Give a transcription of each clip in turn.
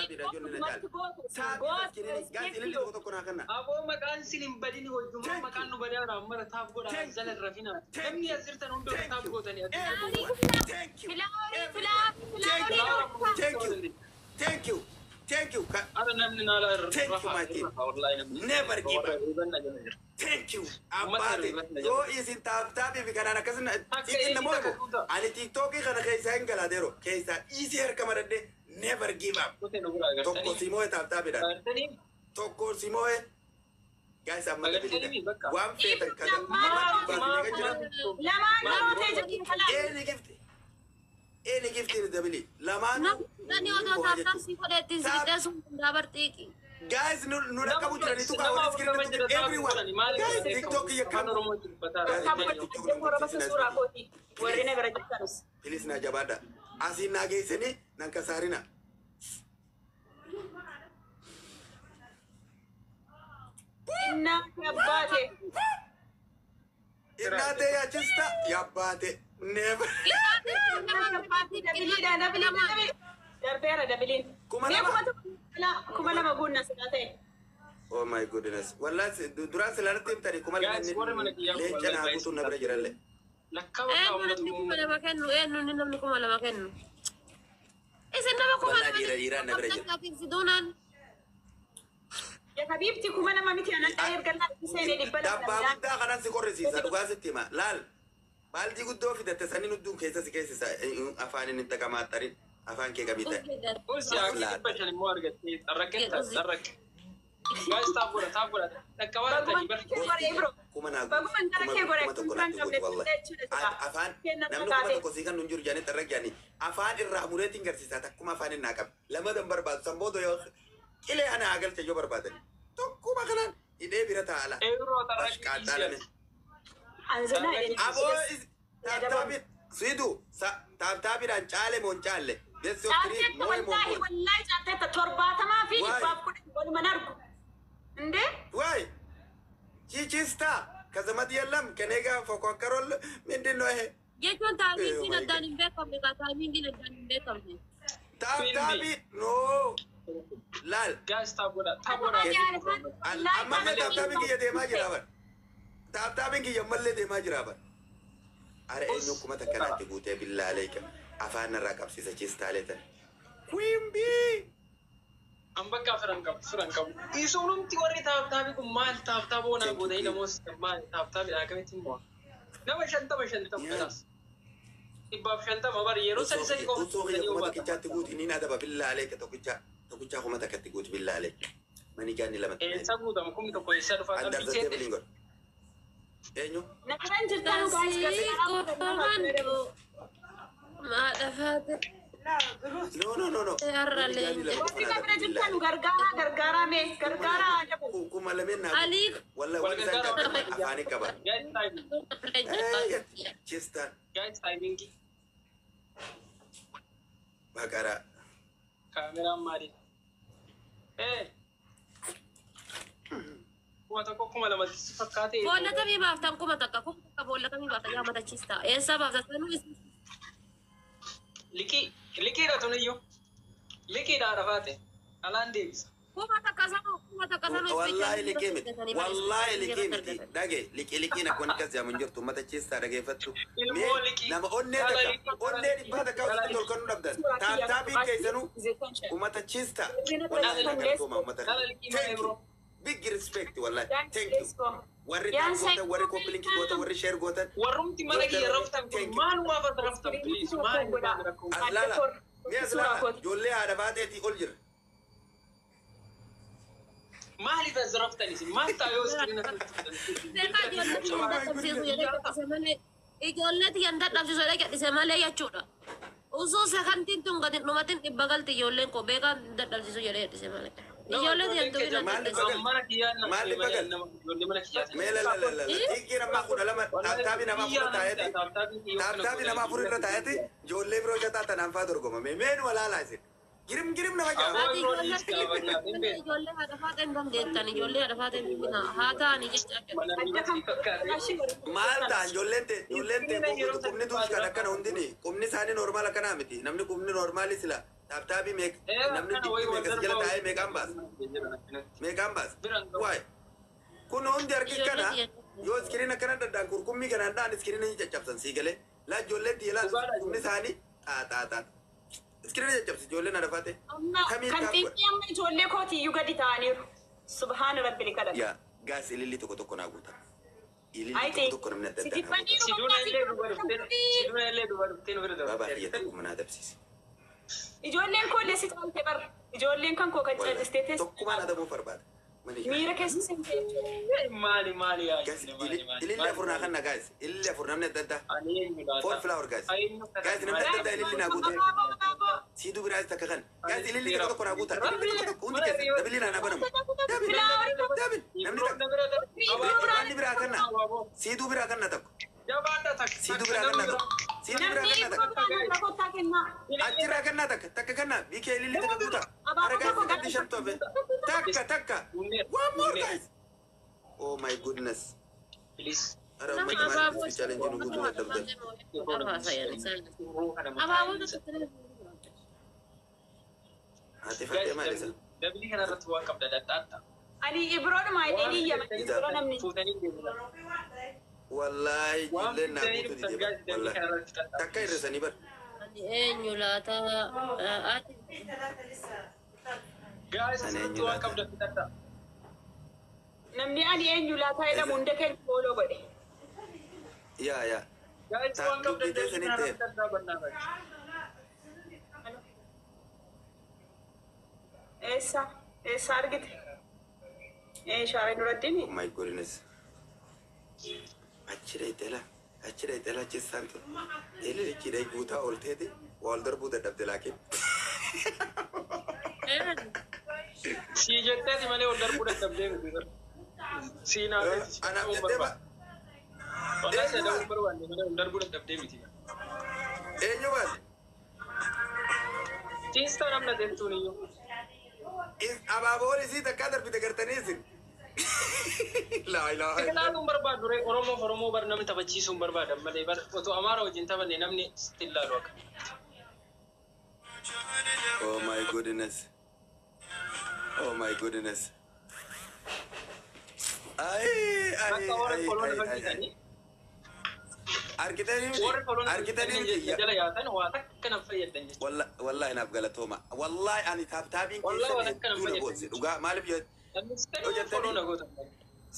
taabtaabni rajoonni na jaal saabii askiriinis gaazililli tokko tokko naa kanna aboo maqaan silim badini wajjuma maqaan nu badaa mara taab godha zala rafina namni asirtan hundo taab godani thank you thank you ara namni nala thank you my team never give up thank you abate yo isin taabtaabi fi kanana kasna isin namo ani tiktok kana keessa hingaladero keessa easy harka maradde never give up tokko simoe taabtaabi da tokko simoe guys amma one fete kada any gift is dabili lamanu nani odo taabtaasi godhetti sideesu dabartiki guys nu nakabu jirani tuka on screen everyone guys tiktok ya kamera please na jabada asina geiseni nan kasarina inna yabate inate ya chista yabate never kuma lama gunna sadate oh my goodness wallahi duran selalatim tari kuma le jana butu na brajiralle kuma lama kennu ennu ninnu kuma lama kennu isin nama kuma lama ira na brajiralle sidonan ya habibti kuma lama miti anan ayir galla sene dibbala dabba da kana si korresi sa duga settima lal baldi guddo fi datta sanin udun kesa si kesa afani ninta kama tarin afan ke gabita usi akili bashani morgati arraketa arrak guys tabura takawara tani bar kuma na kuma afan namnu kuma ko sikan nunjur jani tarrak jani afan irra muretin garsisa takuma afan nakab lama dan barbad sambodo yo ile ana agal te yo barbadan to kuma kanan ide birata ala euro tarrak anzana abo tabi sidu tabi dan chale mon chale deso tri moy mo wallahi chatte torbata ma fi babu wal manarku inde way chichista kazamat yallam kenega fokokarol mindino he yeton tabi sina danin bekam ga tabi ngina danin bekam tabi no lal guys tabura amma tabi ki yede ma jiraban tabi ki yamalle de ma jiraban are enyo kuma takalati gute billahi alayka afana rakab sisa chistaletan quimbi ambaka frankam isonum ti wari tabi ko mal tabi ona bodai na mos mal tabi akamiti mo na shanta pelas ibba shanta mabar yero sari ko to kuma takati gut inina da billahi alayka to kucha kuma takati gut billahi alayka mani gani lamat sagu da ko mi to ko isar fa andar da tebelingo enyo nakaran jirtan guys ma dafate no arrale gargara me gargara kuma lamen na ali wallahi wallahi afani kaba chista guys timing ki bagara kamera mari kuma lama fakate bolla kami baftan kuma takka kuma bolla kami baftan ya mata chista esa baftan sanu liki da tuniyo liki da rafate alan davis kuma takka sanu wallahi liki miti dage liki na kon kas jamun jortu mata chista dage fattu nama onne di bada ka ko kon dabdan tabi kay sanu kuma ta chista wallahi ko mata big respect wallahi thank you warri gota warri compliment gota warri share gota warumti malagi raftan man wa fa raftan please man alala me asla jolle ada baadeti oljir mali fa zaraftani si man ta yo screen ijolleti yanda dhabsiso dhaqe malee jechuudha osoo sakantiin tun gadi dhumatiin dhibba galti ijoolleen ko beekaa dadhabsiisu jedhee dhise malee ijoollee yantu mali bagal mela la ikira ma kuda lama tabi nama furu taayati tabi nama furu irra taayati jolle biro jata tanan fa dorgoma me men wala laise girim nama jaa ijoollee hada faateen dandeettan ijoollee hada faateen bina haa ta'ani jecha maal ta'an jollente kumni duus kan akkana hundini kumni isaanii normaal akkana miti namni kumni normaali sila Taaptaabii namni digdii meeqa si jala taa'ee meeqaan baasa? Meeqaan baasa? Waay. Kun hundi argi kana yoo iskiriin akkana daddaan kurkummii kanaan dhaan iskiriin ni caccabsan sii galee. Laa ijoollee diilaa humni isaanii xaaxaaxaan. Iskiriin caccabsi ijoolleen adafaate. Kan xiqqii amma ijoollee kootii iyyuu gadi ta'aniiru. Subhaana rabbil kadhata. Yaa gaas ililli tokko naa guuta. Ililli tokko namni adda addaa. Baabaa hiyyata kumnaa dabsiise. Ijoolleen koo leessi caaltee bara. Ijoolleen kan koo kan caalistee teessu. Tokkumaan adamuu barbaada. Miira keessa sin maali yaa ililli afurnaa kan na gaas. Ililli afur namni adda addaa. Four flower gaas. Gaas namni adda addaa ililli naa guuta. Siduu biraas takka kan. Gaas ililli tokko naa guuta. Hundi keessa dabilii naa banamu. Dabil. Namni takka. Namni biraa kan na. Siduu biraa kan na takku. Siduu biraa kan na takku. Siduu biraa kan na takku. Achirraa kan na takka kan na. Bikee ililli takka guuta. Argaa si shan tofe. Takka. One more guys. Oh my goodness. Please. Ara ummati maaliif challenge nu guutuu dadhabdan. Ati fakkee maal isa? Dabili kanarratti waan qabda dadhaata. Ani ibroodhuma ideen iyya ibroon namni. Wallahi illeen naa guutuu dide wallahi. Takka hirrisanii bar. Eenyu laata ati Guys, asirratti waan qabda fidadha. Namni ani eenyu laataa jedhamu hunda keenya fooloo godhe. Yaa. Guys, waan qabda fidadha bannaa bari. Eessa argite? Shaaree durattiini? Oh my goodness. Achira itela achisaan ture. Ililli chidee guutaa ol teete wal darbuu dadhabde laakiin. Si jettee malee ol darbuu dadhabdee miti. Si naafeeti. Anaaf jettee ba? Wala sadawuu barbaanne malee ol darbuu dadhabdee miti. Eenyu baate? Ciistaa namna deemtuun iyyuu. Abaaboon isii takkaa darbite gartanii isin. Laa ilaaha. Ilaaluun barbaadu Oromoo bar namni taphachiisuun barbaadan malee otoo Amaara wajjin taphanne namni sitti ilaalu akka. Oh my goodness. Oh my goodness. Akka warri koloon fakkisanii. Arkitanii jala yaatan waa takka nan fayyaddan jechuudha. Wallahi naaf galatooma. Wallahi ani taabiin keessa duuna boodse dhugaa maaliif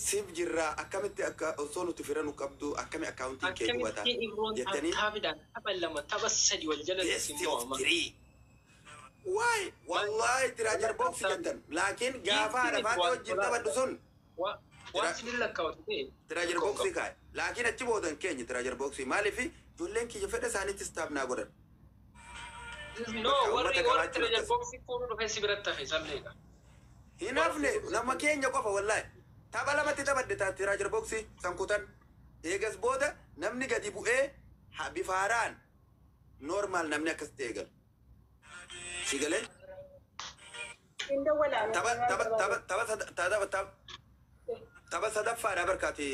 siif jirraa akkamitti akka osoo nuti firanu qabdu akkami akkaawuntiin kee gubataa jettanii tapha lama tapha sadi wal jala waay wallahi tiraajar booksi jettan laakiin gaafa haadhafaate wajjin taphadhu sun waan sinni lakkaawatu ta'e tiraajar booksii kaa'e laakiin achi boodan keenya tiraajar booksii maaliif ijoolleen kiyya fedha isaaniittis taaphnaa godhan. No, warri tiraajar booksii fuudhuu dhufee si biratti hafe salleedha. Hin hafne nama keenya qofa wallahi. Tapha lamatti taphadde taati tiraajar booksii sankutan. Eegas booda namni gadi bu'ee bifa haaraan normaal namni akkas ta'e eegalu. Si galee? Tapha sadaffaadha barkaati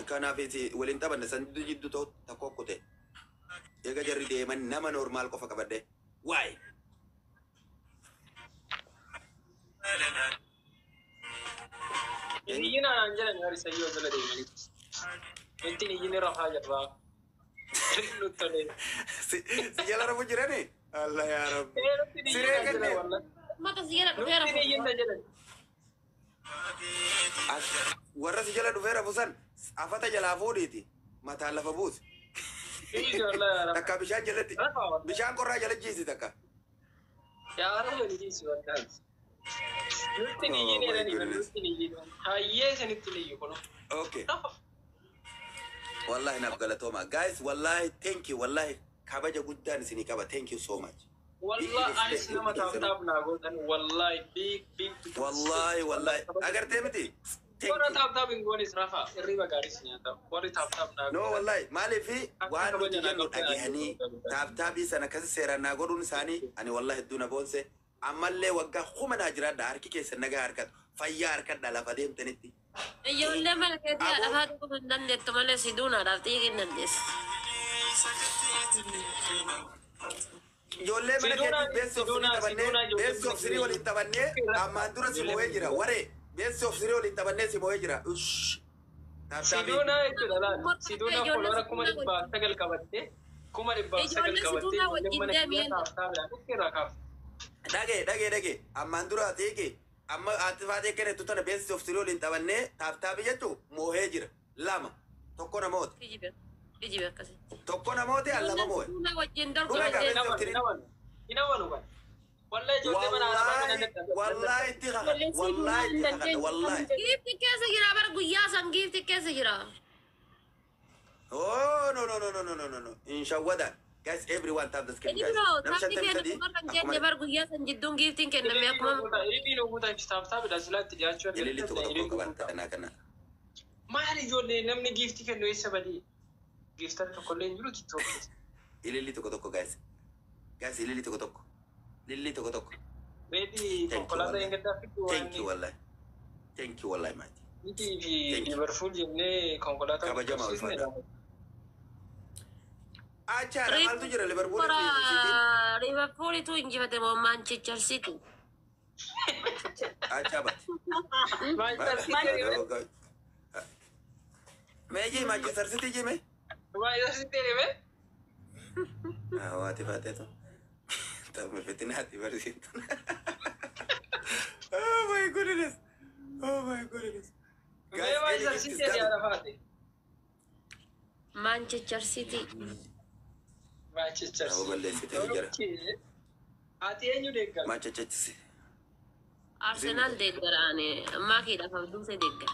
kanaaf waliin taphanne san jidduu tokko kute. Eega jarri deeman nama normaal qofa qabadde. Waay. Ini naan jalan hari saya jala deemani. Inti ini rafaa jirra. Luttole. Si jala rafu jirani? Allah ya Rabbi. Siree kenne. maka si jala dhufeera warra si jala dhufeera fusan afata jalaa fuudhiiti mataan lafa buusi. Takka bishaan jalatti bishaan qorraa jala jiisi takka. Yaa rabbi jiisi wallahi. Nutti ni yini nutti ni yini. Hayyee sanitti ni yukono. Okay. Wallahi naaf galatooma. Guys, wallahi thank you. Wallahi kabaja guddaan isinii qaba. Thank you so much. Wallahi anis nama taaf naa gootan wallahi big. Wallahi agartee miti. Warra taaf ingoonis rafa irriba gaarii sinyata. Warri taaf naa. No wallahi maalifi waan nuti jennu dhagahanii taaf sana kasi seeraan naa godhuun isaanii ani wallahi hedduu na boonse. Ammallee waggaa humanaa jiraadha harki keessa nagaa harkatu fayyaa harkadha lafa deemtanitti. Ijoollee mana keetii afaan dhuguu hin dandeettu malee si duunaadhaaf xiiqii hin dandeessu. ijoollee mana keetti beessi of sirii taphannee beessi of sirii waliin taphannee ammaan dura si moo'ee jira waree beessi of sirii waliin taphannee si moo'ee jira. Sidoona jechuudha laata. Sidoona folloora 1900 qabattee 1900 mana kiyyaa taa'aa kaaf. Dhagee ammaan dura atiike amma ati faatee kennetu tana beessi of sirii waliin taphannee taaftaabii jechuun moo'ee jira lama tokko namoota. Ijibe akkasi. Tokko namoota lama moo'e. Tuna wajjin darbu wallahi itti wallahi giifti keessa jira bara guyyaa san giifti keessa jira. Oh no inshawada guys everyone tap the screen guys. Namni kennu kan jenne bara guyyaa san jidduun giiftiin kenname akkuma ilillitu tokko qabanta kana. Maali ijoollee namni giiftii kennu eessa badii? Giiftaan tokkollee hin jiru TikTok. Ililli tokko guys ililli tokko. Lilli tokko. Ready konkolaataa hin gaddaa fiduu waan. Thank you wallahi mate. Niti fi Liverpool jennee konkolaataa kabajama ulfaata. Achaara maaltu jira Liverpool? Liverpool tu injifate moo Manchester City. Achaba. Meji Manchester City jime? Manchester City jime? Wati fateto. Me fetinati versito. Oh my goodness. Manchester City. Manchester City. Arsenal deeggaraan maakiidhaaf abduuse deeggara.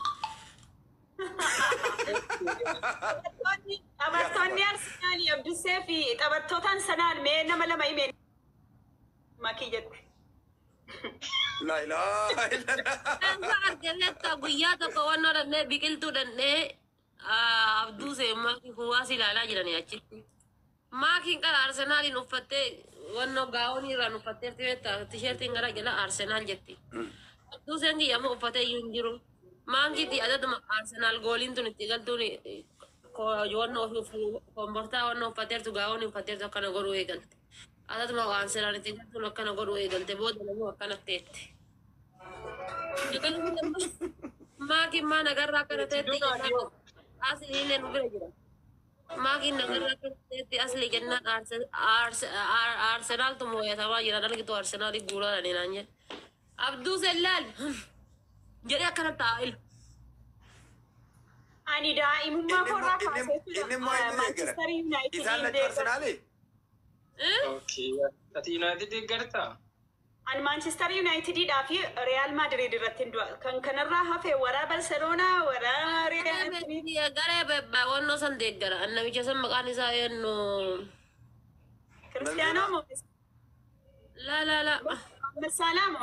Taphattoonni Arsenaalii abdusee fi taphattootaan sanaan mee nama lama himeen makii jette. La ilaha illallah. Argenetta guyyaa tokko waan odhannee biqiltuu dhannee abduuse maakii kuwaas ilaalaa jiranii achitti. Maakiin qara Arsenaaliin uffattee wannoo gaa'oon irraan uffatteerti beektaa tisheertiin gara jala Arsenaal jetti. Abduuseen kiyyamu uffatee iyyuu hin jiru. Maankiti adaduma Arsenaal gooliin tun itti galtuun wannoo kombortaa wannoo uffatteertu gaa'oon uffatteertu akkana godhuu eegalte. Adaduma Arsenaal itti galtuun akkana godhuu eegalte booda namuu akkana teette. Maakiin maa nagarraa akkana teetti asliilee nu bira jira. Maakiin nagarraa akkana teetti aslii jennaan Arsenaal tu moo'atamaa jira dargitu Arsenaalii guuraadhaan naan jedhe. Abduuseen laal jedhee akkana taa'ila. Ani daa'imummaa korraa kaasee inni immoo inni Manchester United isaan lachuu Arsenaalii? Okay. Ati United deeggartaa? Ani Manchester United fi Real Madrid irratti kan kanarraa hafee waraa Barcelona waraa Real Madrid. Garee wannoo san deeggara. Namicha san maqaan isaa eenyu? Cristiano La. Salamo.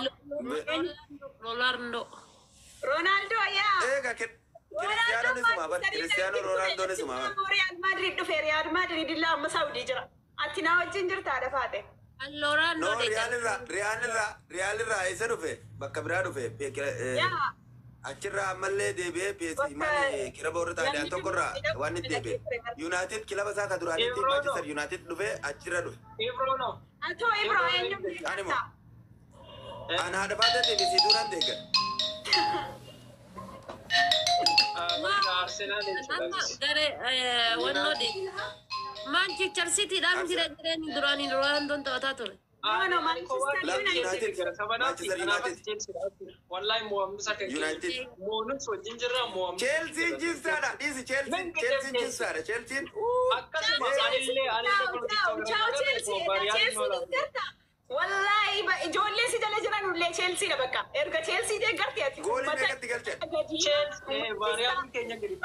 Ronaldo yaa. Eega Cristiano ni suma bar Cristiano Ronaldo ni suma bar. Real Madrid dhufee Real Madrid illaa amma Saudi jira. Ati naa wajjin jirtaa dhafaate. Allora No Real irraa isa dhufe bakka biraa dhufe Yaa. achirraa ammallee deebi'ee peesi maali kilaba warra taa'anii tokkorraa waan itti deebi'e. United kilaba isaa ka duraanitti Manchester United dhufe achirra dhufe. Ibrono. Atoo Ibro eenyu Animo. Ana haadha baatee deebisii duraan deeggan. Arsenal garee wannoo deeggara. Manchester City dhaan jireen duraanii Ronaldoon taphataa ture. No, Manchester United. Wallahi muamsa kan United. Monus wajjin jirra muam. Chelsea jinsaadha dhiisi Chelsea jinsaadha Chelsea. Akkasuma anillee Wallahi ijoollee si jala jiran ullee Chelsea dha bakka. Erga Chelsea deeggartee ati. Goolii meeqatti galche? Chelsea baariyaa keenya gadi.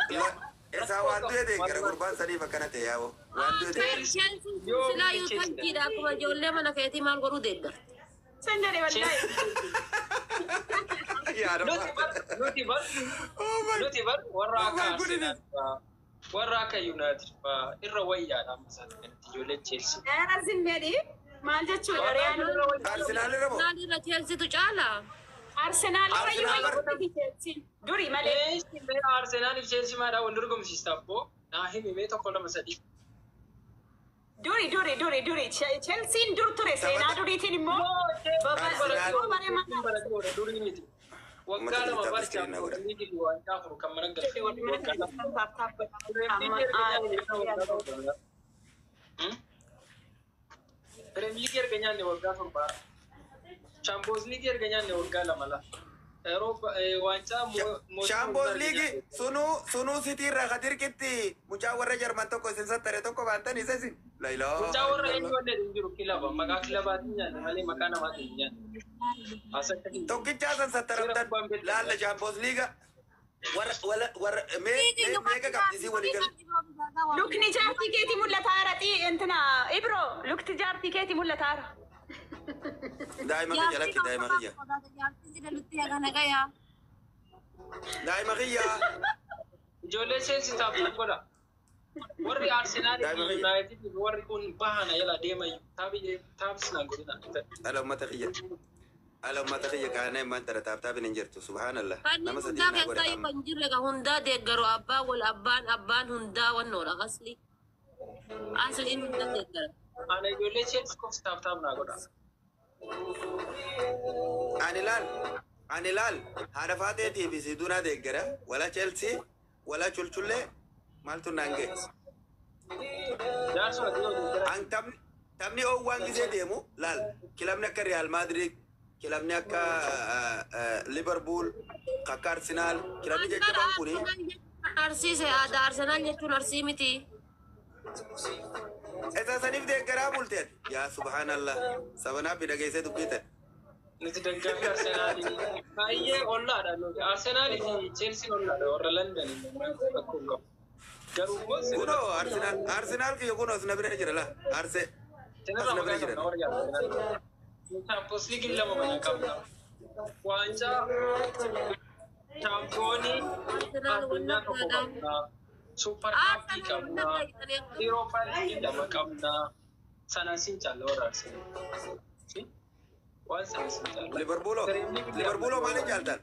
Isaa waan du'e deeggara gurbaan sadiif akkana ta'e yaa'u. Waan du'e deeggara. Chelsea silaa yoo tankiidha akkuma ijoollee mana keetii maal godhuu deeggara. San jedhee wallahi. Nuti bar warra akka Arsenal warra akka United irra wayyaadha ammasaan ijoollee Chelsea. Arsenal meedi maal jechuudha Real Arsenal irra moo? Naanirra Chelsea tu caala. Arsenal wayyuu Chelsea duri malee. Arsenal Chelsea maadhaa wal dorgomsiistaaf boo naa himi mee tokko lama sadii. Duri. Chelsean dur ture seenaa duriitiin immoo durii miti. Waggaa lama barchaa liigii waancaa furu kan mana galche. Premier League erga nyaanne waggaa torbaa. Champions League erga nyaanne waggaa lama la. Waancaa Champions League sunu City irraa kadirkitti mucaa warra Jarman tokko isin sattare tokko baantan isa isin. Mucaa warra eenyu wanne hin jiru kilaba maqaa kilabaatiin nyaanne malee maqaa namaatiin hin nyaanne. Tokkicha san sattaramtan laalla Champions League warra meeqa qabdisii walii gal. lukni jaartii keetii mul'ataara entina Ibro lukti jaartii keetii mul'ataara. Daa'ima kiyya lakki daa'ima kiyya. Daa'ima kiyya. Ijoollee seensi taaphan godha. Warri Arsenaal United warri kun bahana yala deema taapsina godina. Ala ummata kiyya. Ala ummata kiyya kaanee mantara taaptaapin hin jirtu subhaanallah. Nama sadii naa godha. Kan jirre ka hundaa deeggaru abbaa wal abbaan hundaa wannoodha asli. Asliin hundaa deeggara. Ana ijoollee seensi kofsi taaptaapnaa godha. Ani laal haadha faateetii fi siduunaa deeggara wala Chelsea wala culcullee maaltu naange. Taphni oowwaan gisee deemu laal kilabni akka Real Madrid kilabni akka Liverpool akka Arsenal kilabni jajjabaan kuni. Arsiise aadaa Arsenaal jechuun arsii miti. Isa saniif deeggaraa bulteen yaa subhaanallah sabanaaf dhageessee dubbitan. Nuti deeggarri Arsenaalii baay'ee ollaadha nuti Arsenaalii fi Chelsea ollaadha warra London akkuma qabu. Garuu kunoo Arsenaal kiyya kunoo asna bira jira la Arse asna bira jira. Champions League lama mana qabna. Waancaa chaampiyoonii addunyaa tokko qabna. Super Cup qabna. Europa League lama qabna. Sana sin calla warra Arsenal. Liverpool maalin jaaltan?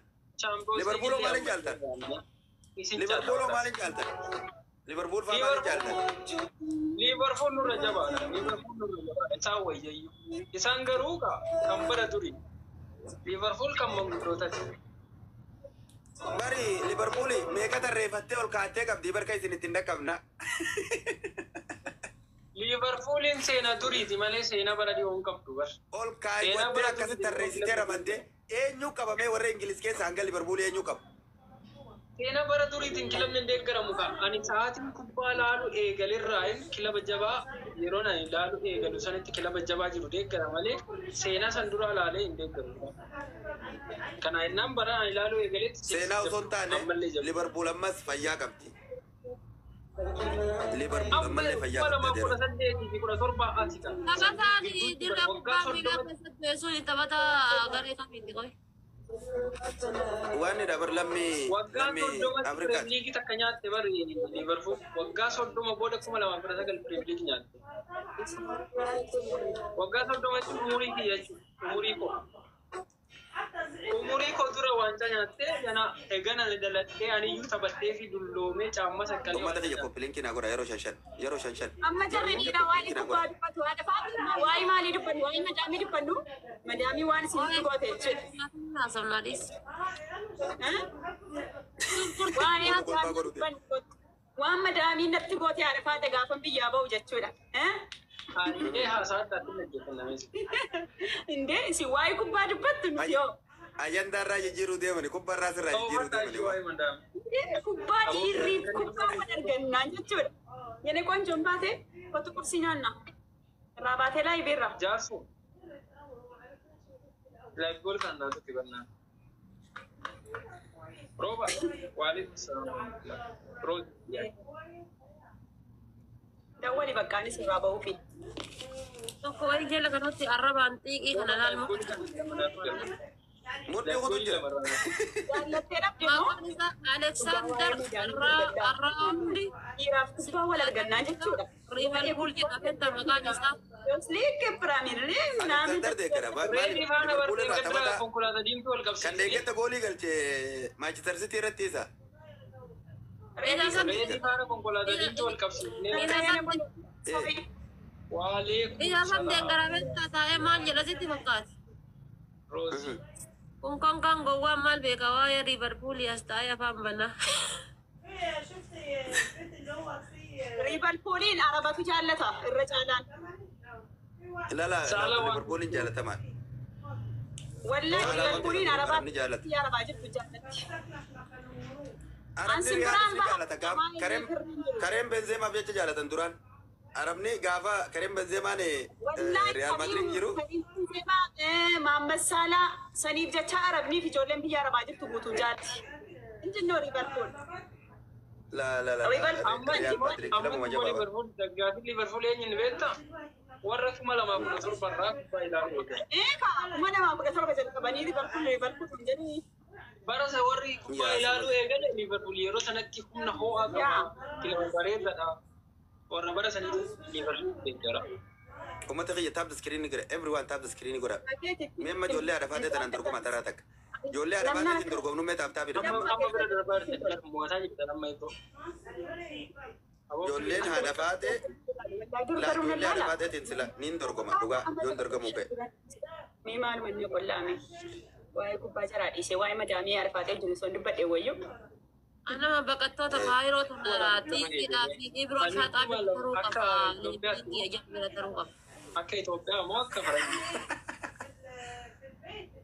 Liverpool maalin jaaltan? Liverpool maalin jaaltan? Liverpool faa maalin jaaltan? Liverpool nurra jabaadha. Isaan wayyayyu. Isaan garuu kan bara duri. Liverpool kan manguddootati. Bari Liverpool meeqa tarreeffattee ol kaatee qabdii barka isin ittiin dhaqqabna. Liverpoolin seenaa duriiti malee seenaa bara dhiyoo hin qabdu bar. Ol kaaywattee akkasitti tarreessitee ramaddee eenyu qabamee warra Ingiliz keessa hanga Liverpool eenyu qaba? Seenaa bara duriitiin kilabni hin deeggaramu ka. Ani sa'aatiin kubbaa laalu eegalirraayin kilaba jabaa yeroo ani laalu eegalu sanitti kilaba jabaa jiru deeggara malee seenaa san dura laalee hin deeggaru. Kana innaan bara ani laalu eegaletti seenaa osoo hin taane Liverpool ammas fayyaa qabdi. Liverpool ammallee fayyaa qabdi. Taphataan dirree kubbaa miilaa keessatti beesuun taphataa garee kamiiti qoy. Waan dabar lammii Afrikaa. Liigii takka nyaatte bari Liverpool waggaa 30 booda 2019 Premier League nyaatte. Waggaa 30 jechuun umurii kiyya jechuudha. Umurii koo dura waancaa nyaatte yana eegana dalattee aniyyuu taphattee fi dulloomee caamma saqqalee. Ummata kiyya koppiliin kinaa godha yeroo shan. Amma jarri dhiira waan kubbaa dubbatu haadha faatu waa'ee maalii dubbannu waa'ee madaamii dubbannu madaamii waan isin goote jechuudha. Waan madaamii natti goote haadha faata gaafan biyyaa bahu jechuudha. Indee isin waa'ee kubbaa dubbattu nuti yoo. Ajandaarraa jijjiiruu deemani kubbaarraa sirraa jijjiiruu deemani. Kubbaa dhiirriif kubbaa wal argannaan jechuudha. Yene qoonjoon baate kottu qursii nyaanna. Irraa baatee laa ibeerra. Jaarsu. Laayif kan naasutti bannaan. Rooba waalif Dawwali baqqaanis irraa bahuufi. Tokko wayii jala kanatti arrabaan xiiqii kana laalma. Mudhii kutu jira. Jaallattee dhabde moo? Maqaan isaa Alexander Arraahundi. Dhiiraaf kubbaa wal argannaa jechuudha. Liverpool jedha kenta maqaan isaa. Liike Piraamiirlee naamni. Reedii faana bartee gadda konkolaataa diimtuu wal qabsiise. Kan deeggetta goolii galchee Manchester City irratti isa. Reedii faana konkolaataa diimtuu wal qabsiise. وعليكم إذا السلام. فندق قرابة تاعي مال جلستي فقط روزي. كان جوا مال بيكوايا ليفربول يستايا فام بنا ليفربولين عربة جالتها الرجالان لا ليفربول جالتها ما ولا ليفربولين عربة يا ربع جبت جالت عربني جالتها كريم بنزيما بيجي جالتها دوران عربني غافا كريم بنزيما ني ريال مدريد جيرو محمد صلاح سنيف جتا عربني في جولين بيا ربع جبت بوتو جالتي انت نو ليفربول لا ريال مدريد لا ما جابها ليفربول دقات ليفربول يعني نبيتا ورك ما لما كنا صور براك بايلان ايه كا ما انا ما بقى صور بجد بني ليفربول جني برا وري بايلان ويغل ليفربول يرو سنتي كنا هو اغا كيلو بريد دا ورا برا سني ليفربول بيجرا وما تغير تاب سكرين نقرا everyone تاب سكرين نقرا مما جولي على فاتت انا ندركم اتراتك جولي على فاتت ندركم نمي تاب تاب اما برا دربار مواسا جبت لما يتو جولين هذا فاتت لا جولي على فاتت انسلا نين دركم دوغا جون دركم به ميمان من يقول لامي واي كوبا جرا ديسي واي مدامي عرفات جنسون دبدي ويو أنا ما بقتو تخايرو تمراتي كذا في إبرو شاطع بالفروق فالي يجح من التروق أكيد توبيا ما كفر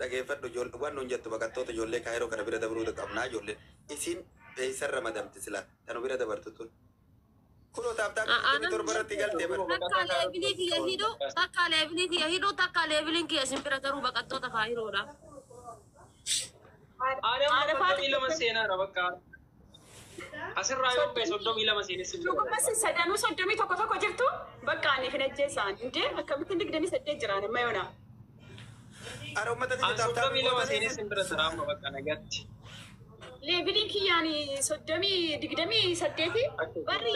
dhaggeeffadhu waan nuun jettu baqattoota ijoollee kaayiroo kana bira dabruu qabnaa ijoollee isiin eessarra madamti sila tanu bira dabartu tun kunoo taaptaa torbarratti galtee bara takka leebilii kiyya hidhu takka leebiliin kiyya isin bira daruu baqattoota kaayiroodha. Ada lama sena rabakka asirraa yoo beeso domi lama sena Mas sadanu sodomi tokko jirtu bakka ani finajjeesaan inde akkamitti digdami saddeet jiraan amma yoona. Ara ummata kiyya taaptaa domi lama sena simbira saraama bakka nagatti. Leebiliin kiyyaani sodomi digdami saddeeti barri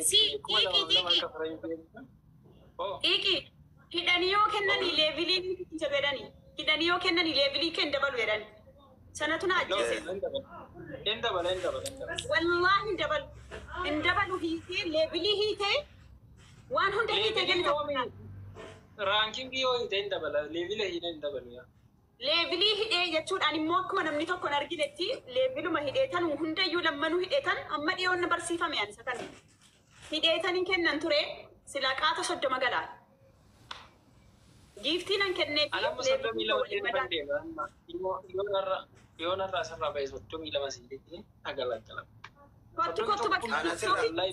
si qiiqi hidhanii yoo kennanii leebiliin jabeedhanii hidhanii yoo kennanii leebilii kenn dabalu jedhani. Sanatu na ajjeese. Indabala. Wallahi indabalu hiitee leebilii hiitee waan hunda hiitee gani ta'u. Raankiingii yoo hiitee indabala leebila hiitee indabalu yaa. Leebilii hidhee jechuudhaan immoo akkuma namni tokko hin arginetti leebiluma hidheetan hundayyuu lammanuu hidheetan amma dhiyoonni barsiifame ani isa kana. Hidheetan hin kennan ture silaa qaata 30 galaan. Giiftiin an kennee Alamma soddomii lama deeman deema. Yoo narraa asirraa ba'e soddomii lama siidhetti agalagala. Kottu bakka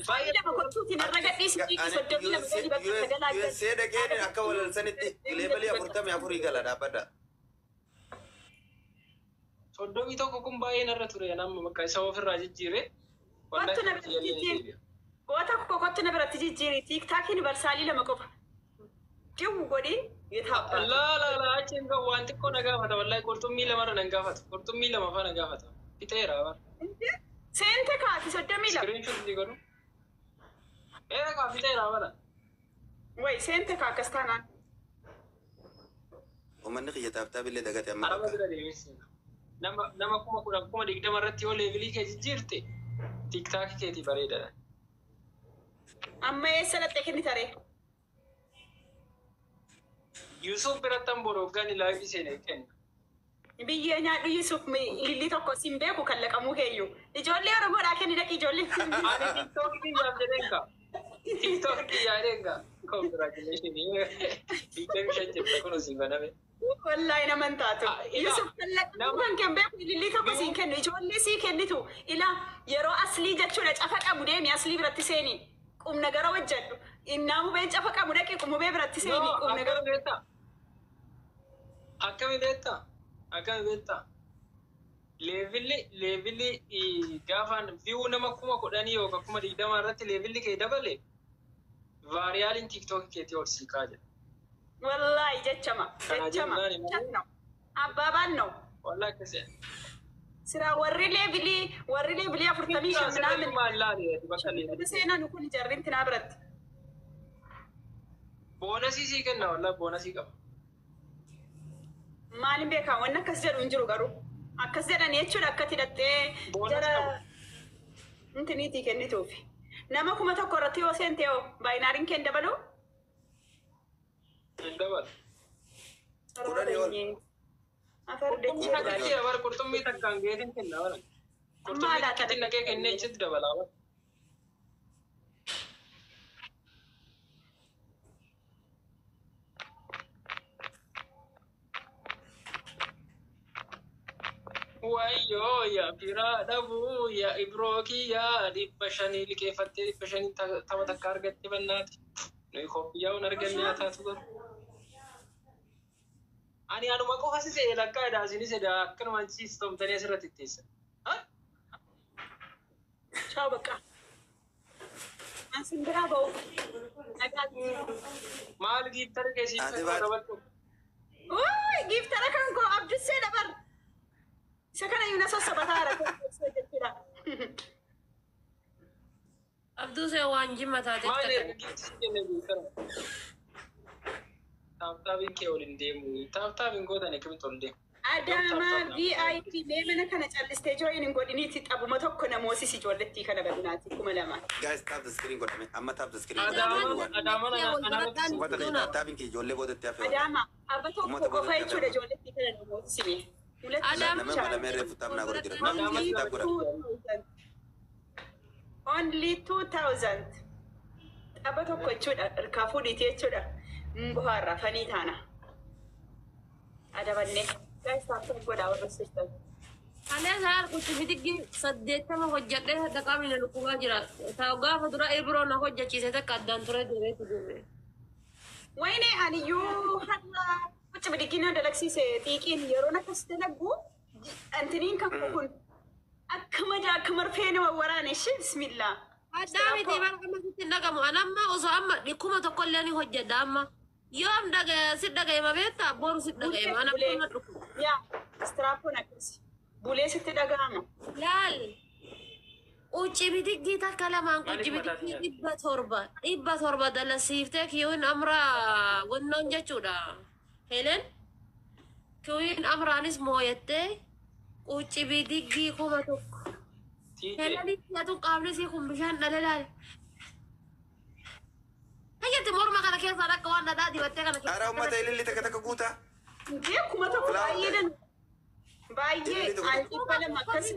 baay'ee lama kottuutiin irra gadhiisi soddomii lama gadi bakka sagalaa USA dhageen akka walalsanitti leebalii 44 gala dhaabbadha. Soddomii tokko kun baay'ee narra ture namma bakka isa ofirraa jijjiire. Kottu na biratti jijjiiri. Kottu na biratti jijjiiri. Tiiktaakiin barsaalii lama qofa. Jiwu godhi. La achiin kan waan xiqqoo na gaafata wallahi qurxummii lamarra nan gaafata qurxummii lama faa na gaafata fixeera bara. Seente kaati 32. Screenshot ni godhu. Kaa fixeera bara. Way seente kaa akkas taanaan. Uummanni kiyya taaptaa billee dagate amma Araba bira deemisi. Nama kuma 20 irratti yoo leebilii kee jijjiirte tiiktaakii keetii bareedadha. Amma eessa lattee kenni taree? Yusuf birattan borogani laafi seenee kenna. Biyyee nyaadhu Yusuf lilli tokko siin beeku kan laqamuu heeyyuu. Ijoollee Oromoodhaa kenni dhaqi ijoollee. Ani tiktokii yaadeen ka. Tiktokii yaadeen ka. Congratulations. Biyyee shan jirta kun osii baname. Wallahi naman taatu. Yusuf kan laqamuu kan beeku lilli tokko siin kennu ijoollee sii kennitu. Ilaa yeroo aslii jechuudha cafa qabu deemi aslii biratti seeni. Qubna gara wajjadhu. Innaamu bee cafa qabu dhaqi qubee biratti seeni qubna gara wajjadhu. Akkami beektaa? Leevilli gaafaan viyuu nama 10,000 yookaan 20,000 irratti leevilli kee dabale vaariyaaliin tiiktookii keetii ol siiqaa jira. Wallahi jechama. Abbaabaan no. Wallahi akkasii. Sira warri leevilii 45 minaamin. Bakka leevilii. Seenaan kun jarrin tinaa biratti. Boonasii sii kenna wallahi boonasii qaba. Maalin beekaa wanni akkas jedhu hin jiru garuu akkas jedhan jechuudha akkati hidhattee jara intiniitii kennituufi nama 1,000 irratti yoo seente yoo baayinaariin keen dabalu Indabal. Kudhanii ol. Afar dachii Akka hagaadha. kee bar qurxummii takkaan geetiin kenna bara. Qurxummii takkitti naqee kennee achitti dabalaa bara. Wayyoo yaa firaa dhabuu yaa ibrookii yaa dhibba shanii liqeeffattee dhibba shanii tapha takka argatte bannaati. Nuyi koffiyyaa hun arganne haa taatu garu. Ani anuma qofa si se'e lakkaa edhaa isinis edhaa akkanumaan ciistomtanii asirratti itteessan. Ciao bakka. Ansin biraa ba'u. Nagaatti. Maal giittara keessi dabaltu? Uy, giftara kan koo abdissee dabar. Isa kana yuna sossobataara jechuudha. Abduu see waan jimma taate. Maal erga giifti si kenne giittara? Taaptaabiin kee ol hin deemu. Taaptaabiin gootan akkamitti ol deemu? Adama VIP mee mana kana callistee jooyin hin godhiniiti xabuma tokko namoosisi ijoollettii kana badinaati 2000. Guys, tap the screen godhame. Amma tap the screen. Adaaman anarratti Uffata ta'e taapin kee ijoollee boodatti hafee. Adama abba tokko qofa jechuudha ijoollettii kana namoosisi. Nama malamee reefu taapnaa godhu jira. Namni taap godha. Only 2000. Abba tokko jechuudha hirkaa fuudhiiti jechuudha. Bohaarraa fanii taana. Adabanne. Guys, taaptoo godhaa warra sistan. Kalee saar kutti bitiggi 80 hojjadhee dhaqamina lukkubaa jira. Taa'u gaafa dura Ibroon na hojjachiise takka addaan ture deebiitu deebi'e. Wayne aniyyuu har'a kuchi bidiggina dalagsiise xiiqiin yeroon akkas dalagu antiniin kan kun akka madaa akka marfee nama waraane shi bismillah. Addaa miti bara ammasitti dhagamu. Anamma osoo amma dhikkuma tokkollee ni hojjedha amma. Yoom si dhaga'ema beektaa boru si dhaga'ema. Anamma dhukku. Yaa istiraapoon akkasi bulee sitti dhaga'ama. Laal. Ucci bidiggii takka lamaan ucci bidiggii 700 dalasiiftee kiyuun amra wannoon jechuudha. Helen kiyuun amraanis mooyattee ucci bidiggii 1,000. Heleniif yaatu qaamni sii kun bishaan dhalalaal. Hayyatti morma kana keessaa akka waan dhadhaa dibattee kana Ara ummata ililli takka guutaa. Jee kuma tokko baay'ee dan baay'ee antiifa lama akkasi.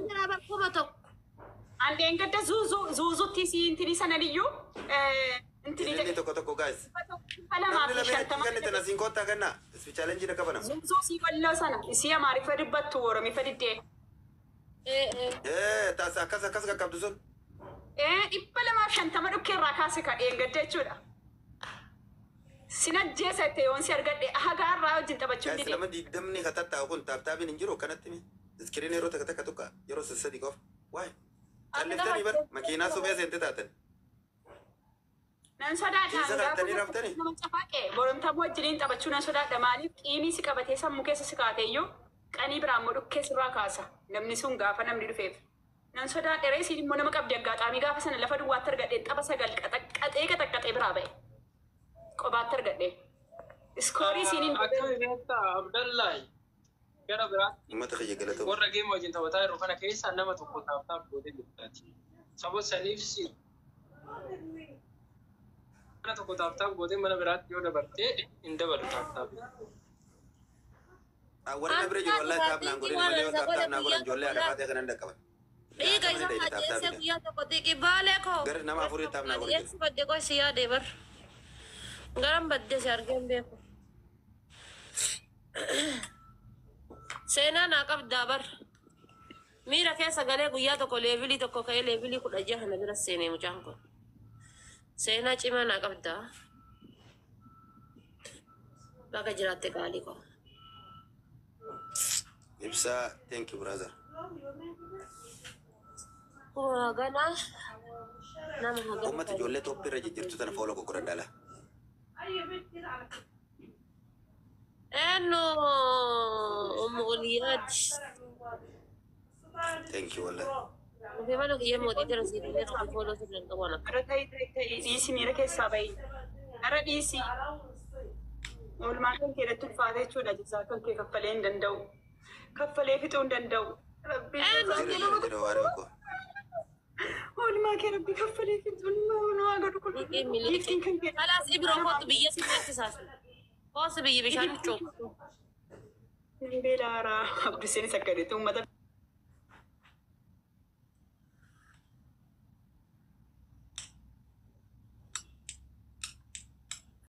Kuma tokko. Andeen gadda zuuzutti si intini sanadiyyuu Ililli tokko guys. Falamaa Namni fi lamee shantama. kan itti nasiin koottaa kenna. Isfi challenge na qabana. Zuuzuu si walloo sana isii amaariffa dubbattu oromiiffa diddee. Taas akkas qaqqabdu sun. 250 dhukkeerraa kaase kadheen gadda jechuudha. Sinajjeessa itti yoon si argadhe hagaarraa wajjin taphachuu Guys, dide. lama diidamni katattaa'u kun taaptaabiin hin jiru kanatti mi. Iskiriin yeroo takka tokko yeroo sadi qofa. Waay. Calliftanii bar makiinaa suphee seente taatan. Nan sodaadha. Keessa laattanii raftanii? Nama cafaaqe boromtaa wajjiniin taphachuu nan sodaadha maaliif qiimii si qabatee sammuu keessa si kaateeyyuu qanii biraa immoo dhukkee sirraa kaasa namni sun gaafa namni dhufeef. Nan sodaadha reesiin immoo nama qabdi aggaxaamii gaafa sana lafa duwwaatti argadhee tapha sagal qaxaqaxee biraa ba'e. Qobaatti argadhee. Iskoorii siiniin akkami beektaa Abdallahi gara biraatti. Uummata kiyya galata. Warra geema wajjin taphataa jiru kana keessaa nama tokko taaptaaf gootee jirtaati. Sababa saniif si mana tokko taaptaaf gootee mana biraatti yoo dabartee hin dabalu taaptaaf. Warra na bira jiru wallahi taapnaan godhin malee yoo taaptaan godhan ijoollee haadha baatee kanan dhaqqaban. Dhiiga isa ajjeese guyyaa tokko xiqqi baalee koo. Gara nama afurii taapnaa godhin. Ajjeesi badde koo si yaadee bar. Garan badde si argeen beeku. Seenaa naa qabdaa bar. Miira keessa galee guyyaa tokko leevilii tokko ka'ee leevilii 16 kana bira seenee mucaan kun. Seenaa cimaa naa qabdaa. Bakka jiraatte gaalii koo. Ibsaa, thank you brother. Ganaa nama hagaa. Uummata ijoollee toppii irra jijjiirtu tana fooloo gurguran dhala. Eno umuliad. Thank you wallahi. Mungkin mana kia mau tidur sini ni kalau follow sini dan kawan aku. Gara ta'e dhiisii miira keessaa bahi. Gara dhiisii. Oolmaa kan kee irratti ulfaate jechuudha jechaa kan kee kaffalee hin danda'u. Kaffalee fixuu hin danda'u. Rabbi Jira waaree koo. oolmaa kee rabbi kaffalee fixuu hin danda'u. Waa gadu kun. Ini milik. Dhiisii kan kee. Alas ibro kau tu biasa sini sasu. Koos biyyi bishaan cuuqtu. Beelaara abduseen sakkadeetu uummata